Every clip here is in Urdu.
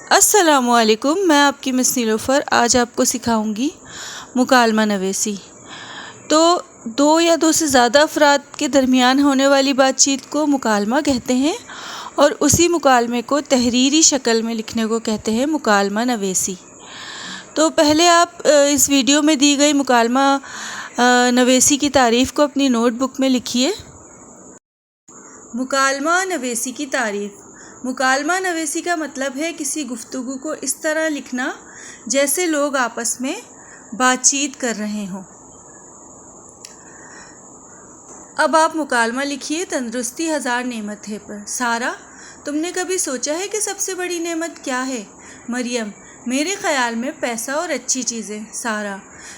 السلام علیکم، میں آپ کی مس نیلوفر آج آپ کو سکھاؤں گی مکالمہ نویسی۔ تو دو یا دو سے زیادہ افراد کے درمیان ہونے والی بات چیت کو مکالمہ کہتے ہیں اور اسی مکالمے کو تحریری شکل میں لکھنے کو کہتے ہیں مکالمہ نویسی۔ تو پہلے آپ اس ویڈیو میں دی گئی مکالمہ نویسی کی تعریف کو اپنی نوٹ بک میں لکھیے۔ مکالمہ نویسی کی تعریف۔ مکالمہ نویسی کا مطلب ہے کسی گفتگو کو اس طرح لکھنا جیسے لوگ آپس میں بات چیت کر رہے ہوں۔ اب آپ مکالمہ لکھیے۔ تندرستی ہزار نعمت ہے پر سارا، تم نے کبھی سوچا ہے کہ سب سے بڑی نعمت کیا ہے؟ مریم: میرے خیال میں پیسہ اور اچھی چیزیں۔ سارا: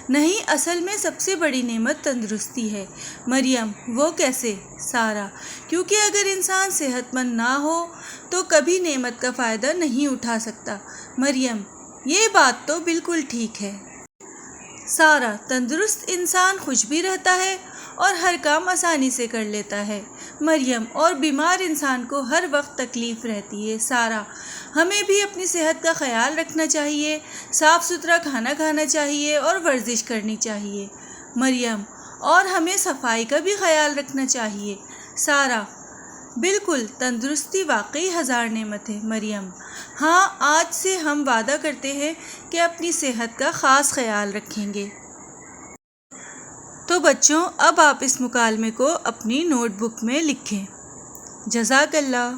نہیں، اصل میں سب سے بڑی نعمت تندرستی ہے۔ مریم: وہ کیسے؟ سارا: کیونکہ اگر انسان صحت مند نہ ہو تو کبھی نعمت کا فائدہ نہیں اٹھا سکتا۔ مریم: یہ بات تو بالکل ٹھیک ہے۔ سارا: تندرست انسان خوش بھی رہتا ہے اور ہر کام آسانی سے کر لیتا ہے۔ مریم: اور بیمار انسان کو ہر وقت تکلیف رہتی ہے۔ سارا: ہمیں بھی اپنی صحت کا خیال رکھنا چاہیے، صاف ستھرا کھانا کھانا چاہیے اور ورزش کرنی چاہیے۔ مریم: اور ہمیں صفائی کا بھی خیال رکھنا چاہیے۔ سارا: بالکل، تندرستی واقعی ہزار نعمت ہے۔ مریم: ہاں، آج سے ہم وعدہ کرتے ہیں کہ اپنی صحت کا خاص خیال رکھیں گے۔ تو بچوں، اب آپ اس مکالمے کو اپنی نوٹ بک میں لکھیں۔ جزاک اللہ۔